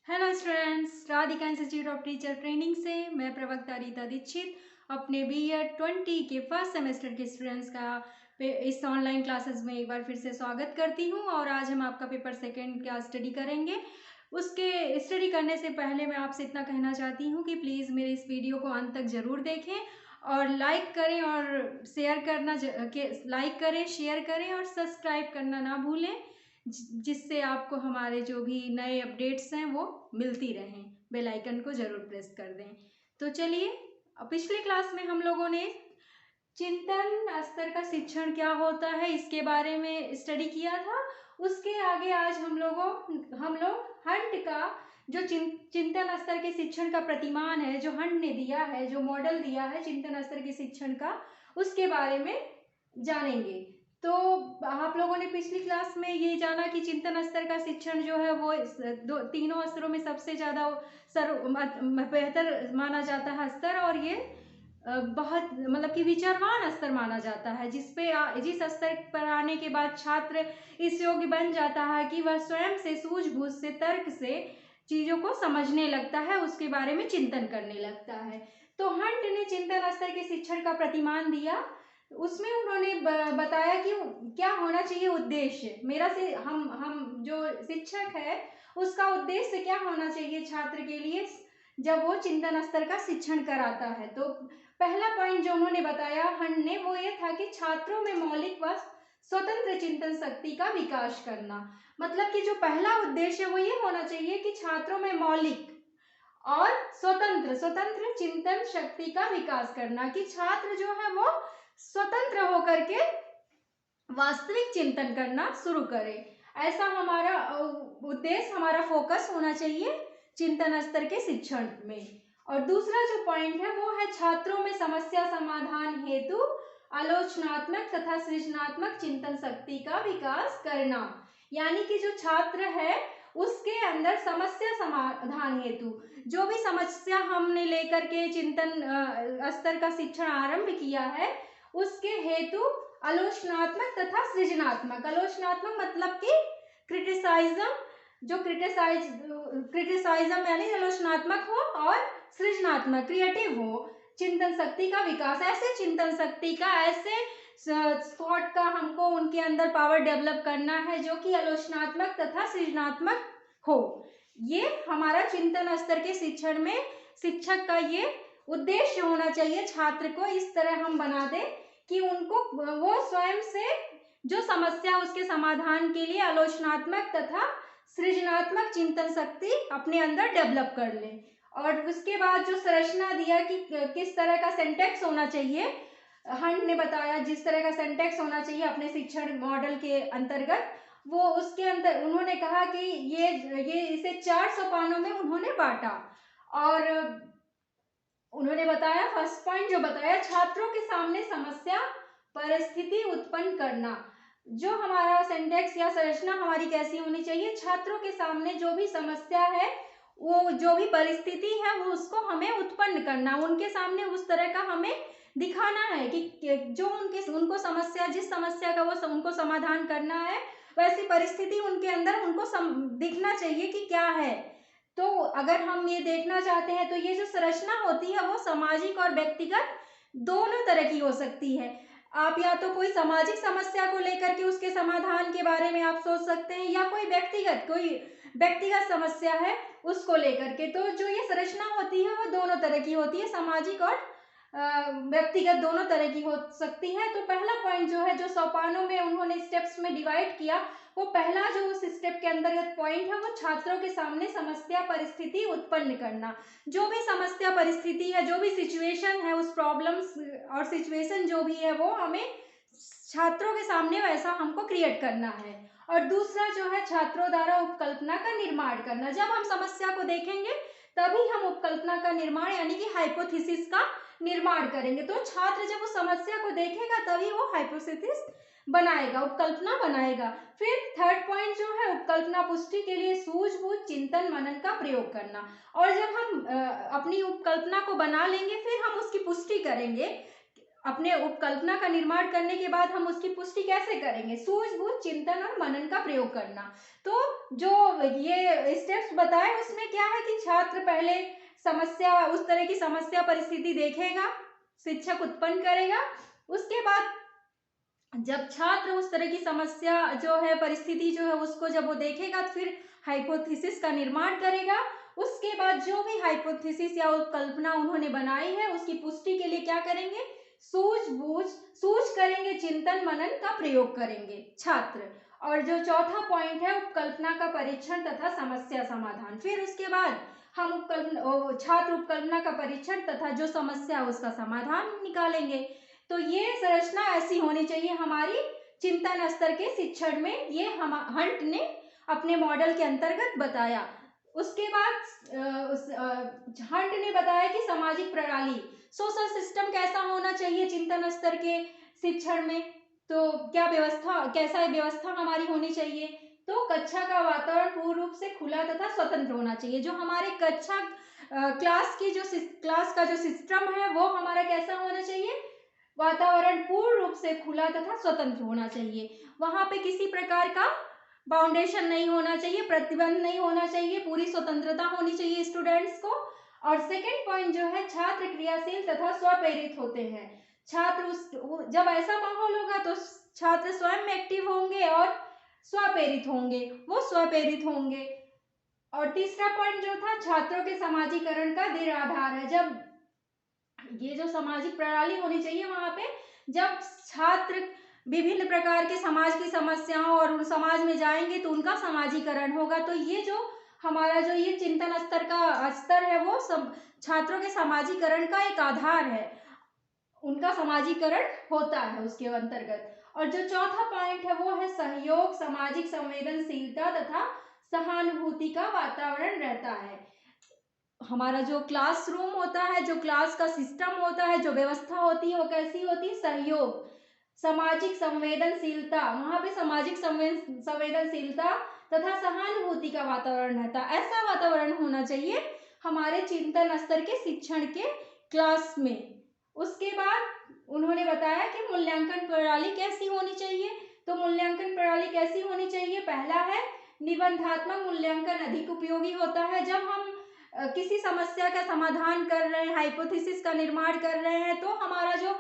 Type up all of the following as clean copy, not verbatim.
Hello students, Radhika institute of teacher training से मैं प्रवक्ता रीता दीक्षित अपने बीएड 20 के फर्स्ट सेमेस्टर के स्टूडेंट्स का इस ऑनलाइन क्लासेस में एक बार फिर से स्वागत करती हूं। और आज हम आपका पेपर सेकंड का स्टडी करेंगे। उसके स्टडी करने से पहले मैं आपसे इतना कहना चाहती हूं कि प्लीज़ मेरे इस वीडियो को अंत तक ज़रूर देखें और लाइक करें और शेयर करना लाइक करें, शेयर करें और सब्सक्राइब करना ना भूलें, जिससे आपको हमारे जो भी नए अपडेट्स हैं वो मिलती रहें। बेल आइकन को ज़रूर प्रेस कर दें। तो चलिए, पिछली क्लास में हम लोगों ने चिंतन स्तर का शिक्षण क्या होता है इसके बारे में स्टडी किया था। उसके आगे आज हम लोग हंट का जो चिंतन स्तर के शिक्षण का प्रतिमान है, जो हंट ने दिया है, जो मॉडल दिया है चिंतन स्तर के शिक्षण का, उसके बारे में जानेंगे। तो आप लोगों ने पिछली क्लास में ये जाना कि चिंतन स्तर का शिक्षण जो है वो तीनों स्तरों में सबसे ज़्यादा बेहतर माना जाता है स्तर, और ये बहुत मतलब कि विचारवान स्तर माना जाता है, जिस स्तर पर आने के बाद छात्र इस योग्य बन जाता है कि वह स्वयं से सूझबूझ से तर्क से चीज़ों को समझने लगता है, उसके बारे में चिंतन करने लगता है। तो हंट ने चिंतन स्तर के शिक्षण का प्रतिमान दिया। उसमें उन्होंने बताया कि क्या होना चाहिए उद्देश्य, मेरा से हम जो शिक्षक है उसका उद्देश्य क्या होना चाहिए छात्र के लिए जब वो चिंतन स्तर का शिक्षण कराता है। तो पहला पॉइंट जो उन्होंने बताया हंट ने, वो ये था कि छात्रों में मौलिक व स्वतंत्र चिंतन शक्ति का विकास करना। मतलब कि जो पहला उद्देश्य वो ये होना चाहिए कि छात्रों में मौलिक और स्वतंत्र चिंतन शक्ति का विकास करना, कि छात्र जो है वो स्वतंत्र होकर के वास्तविक चिंतन करना शुरू करे। ऐसा हमारा उद्देश्य, हमारा फोकस होना चाहिए चिंतन स्तर के शिक्षण में। और दूसरा जो पॉइंट है वो है छात्रों में समस्या समाधान हेतु आलोचनात्मक तथा सृजनात्मक चिंतन शक्ति का विकास करना। यानी कि जो छात्र है उसके अंदर समस्या समाधान हेतु, जो भी समस्या हमने लेकर के चिंतन स्तर का शिक्षण आरंभ किया है, उसके हेतु आलोचनात्मक तथा सृजनात्मक। आलोचनात्मक मतलब कि क्रिटिसाइज्म, जो क्रिटिसाइज्म यानी आलोचनात्मक हो, और सृजनात्मक क्रिएटिव हो चिंतन शक्ति का विकास। ऐसे चिंतन शक्ति का, ऐसे थॉट का हमको उनके अंदर पावर डेवलप करना है जो कि आलोचनात्मक तथा सृजनात्मक हो। ये हमारा चिंतन स्तर के शिक्षण में शिक्षक का ये उद्देश्य होना चाहिए। छात्र को इस तरह हम बना दें कि उनको वो स्वयं से जो समस्या उसके समाधान के लिए आलोचनात्मक तथा सृजनात्मक चिंतन शक्ति अपने अंदर डेवलप कर ले। और उसके बाद जो संरचना दिया कि किस तरह का सेंटेक्स होना चाहिए, हंट ने बताया जिस तरह का सेंटेक्स होना चाहिए अपने शिक्षण मॉडल के अंतर्गत, वो उसके अंदर उन्होंने कहा कि ये इसे 4 सोपानों में उन्होंने बांटा। और उन्होंने बताया, फर्स्ट पॉइंट जो बताया, छात्रों के सामने समस्या परिस्थिति उत्पन्न करना। जो हमारा सेंटेक्स या संरचना हमारी कैसी होनी चाहिए, छात्रों के सामने जो भी समस्या है, वो जो भी परिस्थिति है वो उसको हमें उत्पन्न करना, उनके सामने उस तरह का हमें दिखाना है कि जो उनको समस्या, जिस समस्या का वो उनको समाधान करना है, वैसी परिस्थिति उनके अंदर उनको दिखना चाहिए कि क्या है। तो अगर हम ये देखना चाहते हैं तो ये जो संरचना होती है वो सामाजिक और व्यक्तिगत दोनों तरह की हो सकती है। आप या तो कोई सामाजिक समस्या को लेकर के उसके समाधान के बारे में आप सोच सकते हैं, या कोई व्यक्तिगत समस्या है उसको लेकर के। तो जो ये संरचना होती है वो दोनों तरह की होती है, सामाजिक और व्यक्तिगत दोनों तरह की हो सकती है। तो पहला पॉइंट जो है, जो सोपानों में उन्होंने स्टेप्स में डिवाइड किया, वो पहला जो उस स्टेप के अंतर्गत पॉइंट है वो छात्रों के सामने समस्या परिस्थिति उत्पन्न करना। जो भी समस्या परिस्थिति है, जो भी सिचुएशन है, उस प्रॉब्लम्स और सिचुएशन जो भी है वो हमें छात्रों के सामने वैसा हमको क्रिएट करना है। और दूसरा जो है, छात्रों द्वारा उपकल्पना का निर्माण करना। जब हम समस्या को देखेंगे तभी हम उपकल्पना का निर्माण यानी कि हाइपोथेसिस का निर्माण करेंगे। तो छात्र जब उस समस्या को देखेगा तभी वो हाइपोथेसिस बनाएगा, उपकल्पना बनाएगा। फिर थर्ड पॉइंट जो है, उपकल्पना पुष्टि के लिए सूझबूझ चिंतन मनन का प्रयोग करना। और जब हम अपनी उपकल्पना को बना लेंगे फिर हम उसकी पुष्टि करेंगे। अपने उपकल्पना का निर्माण करने के बाद हम उसकी पुष्टि कैसे करेंगे? सूझबूझ चिंतन और मनन का प्रयोग करना। तो जो ये स्टेप्स बताए उसमें क्या है कि छात्र पहले समस्या, उस तरह की समस्या परिस्थिति देखेगा, शिक्षक उत्पन्न करेगा। उसके बाद जब छात्र उस तरह की समस्या जो है, परिस्थिति जो है, उसको जब वो देखेगा तो फिर हाइपोथेसिस का निर्माण करेगा। उसके बाद जो भी हाइपोथेसिस या कल्पना उन्होंने बनाई है उसकी पुष्टि के लिए क्या करेंगे, सूझ करेंगे, चिंतन मनन का प्रयोग करेंगे छात्र। और जो चौथा पॉइंट है, उपकल्पना का परीक्षण तथा समस्या समाधान। फिर उसके बाद हम छात्र उपकल्पना का परीक्षण तथा जो समस्या है उसका समाधान निकालेंगे। तो ये संरचना ऐसी होनी चाहिए हमारी चिंतन स्तर के शिक्षण में, ये हम हंट ने अपने मॉडल के अंतर्गत बताया। उसके बाद हंट ने बताया कि सामाजिक प्रणाली, सोशल सिस्टम कैसा होना चाहिए चिंतन स्तर के शिक्षण में। तो क्या व्यवस्था, कैसा व्यवस्था हमारी होनी चाहिए, तो कक्षा का वातावरण पूर्ण रूप से खुला तथा स्वतंत्र होना चाहिए। जो हमारे कक्षा क्लास का जो सिस्टम है वो हमारा कैसा होना चाहिए, वातावरण पूर्ण रूप से खुला तथा स्वतंत्र होना चाहिए। वहां पे किसी प्रकार का बाउंडेशन नहीं होना चाहिए, प्रतिबंध नहीं होना चाहिए, पूरी स्वतंत्रता होनी चाहिए स्टूडेंट्स को। और सेकंड पॉइंट जो है, छात्र क्रियाशील तथा स्वप्रेरित होते हैं। छात्र जब ऐसा माहौल होगा तो छात्र स्वयं एक्टिव होंगे और स्वप्रेरित होंगे, वो स्वप्रेरित होंगे। और तीसरा पॉइंट जो था, छात्रों के समाजीकरण का दृढ़ आधार है। जब ये जो सामाजिक प्रणाली होनी चाहिए, वहां पे जब छात्र विभिन्न प्रकार के समाज की समस्याओं और उन समाज में जाएंगे तो उनका समाजीकरण होगा। तो ये जो हमारा जो ये चिंतन स्तर है वो सब छात्रों के समाजीकरण का एक आधार है, उनका समाजीकरण होता है उसके अंतर्गत। और जो चौथा पॉइंट है वो है सहयोग, सामाजिक संवेदनशीलता तथा सहानुभूति का वातावरण रहता है। हमारा जो क्लासरूम होता है, जो क्लास का सिस्टम होता है, जो व्यवस्था होती है वो कैसी होती है, सहयोग, सामाजिक संवेदनशीलता, वहां पे सामाजिक संवेदनशीलता तथा सहानुभूति का वातावरण रहता है। ऐसा वातावरण होना चाहिए हमारे चिंतन स्तर के शिक्षण के क्लास में। उसके बाद उन्होंने बताया कि मूल्यांकन प्रणाली कैसी होनी चाहिए। तो मूल्यांकन प्रणाली कैसी होनी चाहिए, पहला है निबंधात्मक मूल्यांकन अधिक उपयोगी होता है। जब हम किसी समस्या का समाधान कर रहे हैं, हाइपोथेसिस का निर्माण कर रहे हैं, तो हमारा जो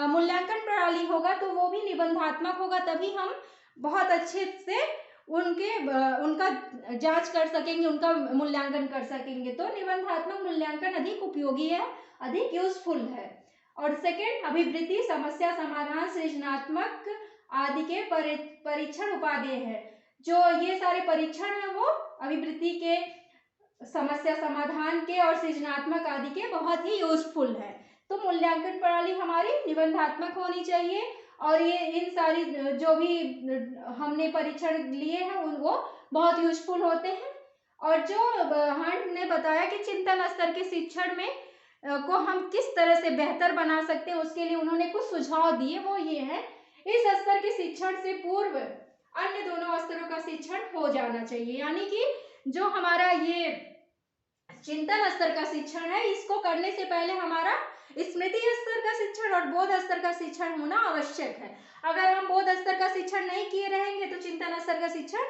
मूल्यांकन प्रणाली होगा तो वो भी निबंधात्मक होगा, तभी हम बहुत अच्छे से उनका जांच कर सकेंगे, उनका मूल्यांकन कर सकेंगे। तो निबंधात्मक मूल्यांकन अधिक उपयोगी है, अधिक यूजफुल है। और सेकंड, अभिवृत्ति, समस्या समाधान, सृजनात्मक आदि के परीक्षण उपादेय है। जो ये सारे परीक्षण है वो अभिवृत्ति के, समस्या समाधान के और सृजनात्मक आदि के बहुत ही यूजफुल है। तो मूल्यांकन प्रणाली हमारी निबंधात्मक होनी चाहिए। और ये इन सारी जो भी हमने परीक्षण लिए हैं वो बहुत यूजफुल होते हैं। और जो हंट ने बताया कि चिंतन स्तर के शिक्षण में को हम किस तरह से बेहतर बना सकते हैं, उसके लिए उन्होंने कुछ सुझाव दिए। वो ये है, इस स्तर के शिक्षण से पूर्व अन्य दोनों स्तरों का शिक्षण हो जाना चाहिए। यानी कि जो हमारा ये चिंतन स्तर का शिक्षण है, इसको करने से पहले हमारा स्मृति स्तर का शिक्षण और बोध स्तर का शिक्षण होना आवश्यक है। अगर हम बोध स्तर का शिक्षण नहीं किए रहेंगे तो चिंतन स्तर का शिक्षण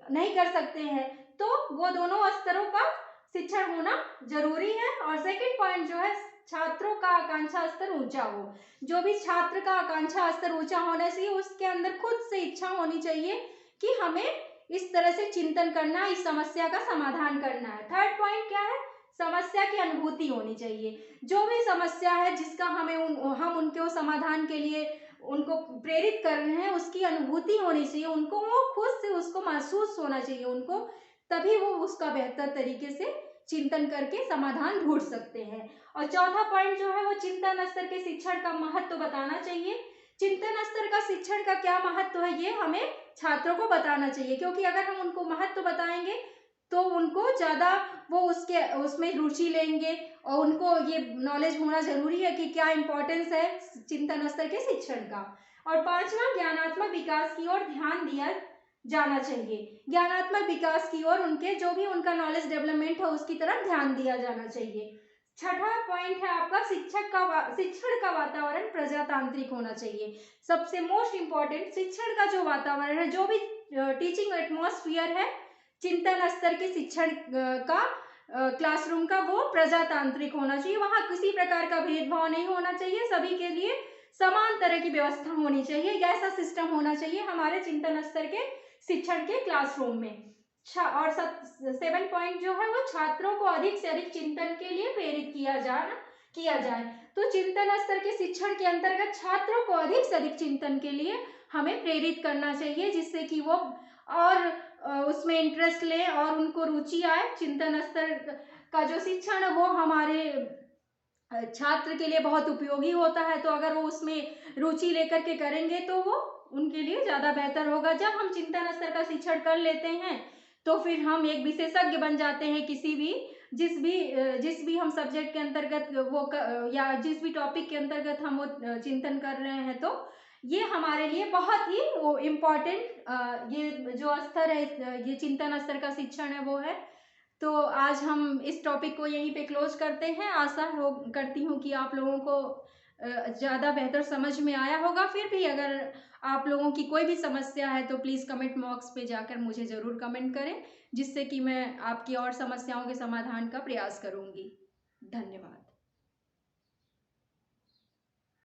नहीं कर सकते हैं। तो वो दोनों स्तरों का शिक्षण होना जरूरी है। और सेकंड पॉइंट जो है, छात्रों का आकांक्षा स्तर ऊंचा हो। जो भी छात्र का आकांक्षा स्तर ऊंचा होना चाहिए, उसके अंदर खुद से इच्छा होनी चाहिए कि हमें इस तरह से चिंतन करना, इस समस्या का समाधान करना है। थर्ड पॉइंट क्या है, समस्या की अनुभूति होनी चाहिए। जो भी समस्या है जिसका हम उनके समाधान के लिए उनको प्रेरित कर रहे हैं, उसकी अनुभूति होनी चाहिए उनको, वो खुद से उसको महसूस होना चाहिए उनको, तभी वो उसका बेहतर तरीके से चिंतन करके समाधान ढूंढ सकते हैं। और चौथा पॉइंट जो है वो चिंतन स्तर के शिक्षण का महत्व बताना चाहिए। चिंतन स्तर का शिक्षण का क्या महत्व है ये हमें छात्रों को बताना चाहिए, क्योंकि अगर हम उनको महत्व बताएंगे तो उनको ज्यादा वो उसमें रुचि लेंगे और उनको ये नॉलेज होना जरूरी है कि क्या इंपॉर्टेंस है चिंतन स्तर के शिक्षण का। और पांचवा, ज्ञानात्मक विकास की ओर ध्यान दिया जाना चाहिए। ज्ञानात्मक विकास की ओर उनके जो भी उनका नॉलेज डेवलपमेंट है उसकी तरफ ध्यान दिया जाना चाहिए। छठा पॉइंट है आपका, शिक्षण का वातावरण प्रजातांत्रिक होना चाहिए। सबसे मोस्ट इम्पॉर्टेंट, शिक्षण का जो वातावरण है, जो भी टीचिंग एटमॉस्फेयर है, चिंतन स्तर के शिक्षण का क्लासरूम का वो प्रजातांत्रिक होना चाहिए। वहाँ किसी प्रकार का भेदभाव नहीं होना चाहिए, सभी के लिए समान तरह की व्यवस्था होनी चाहिए। ऐसा सिस्टम होना चाहिए हमारे चिंतन स्तर के शिक्षण के क्लासरूम में। और 7 पॉइंट जो है वो छात्रों को अधिक से अधिक चिंतन के लिए प्रेरित किया जाए। तो चिंतन स्तर के शिक्षण के अंतर्गत छात्रों को अधिक से अधिक चिंतन के लिए हमें प्रेरित करना चाहिए, जिससे कि वो और उसमें इंटरेस्ट ले और उनको रुचि आए। चिंतन स्तर का जो शिक्षण है वो हमारे छात्र के लिए बहुत उपयोगी होता है, तो अगर वो उसमें रुचि लेकर के करेंगे तो वो उनके लिए ज़्यादा बेहतर होगा। जब हम चिंतन स्तर का शिक्षण कर लेते हैं तो फिर हम एक विशेषज्ञ बन जाते हैं किसी भी जिस भी हम सब्जेक्ट के अंतर्गत या जिस भी टॉपिक के अंतर्गत हम वो चिंतन कर रहे हैं, तो ये हमारे लिए बहुत ही वो इम्पोर्टेंट ये जो स्तर है, ये चिंतन स्तर का शिक्षण है वो है। तो आज हम इस टॉपिक को यहीं पे क्लोज करते हैं। आशा करती हूँ कि आप लोगों को ज़्यादा बेहतर समझ में आया होगा। फिर भी अगर आप लोगों की कोई भी समस्या है तो प्लीज़ कमेंट बॉक्स पे जाकर मुझे ज़रूर कमेंट करें, जिससे कि मैं आपकी और समस्याओं के समाधान का प्रयास करूँगी। धन्यवाद।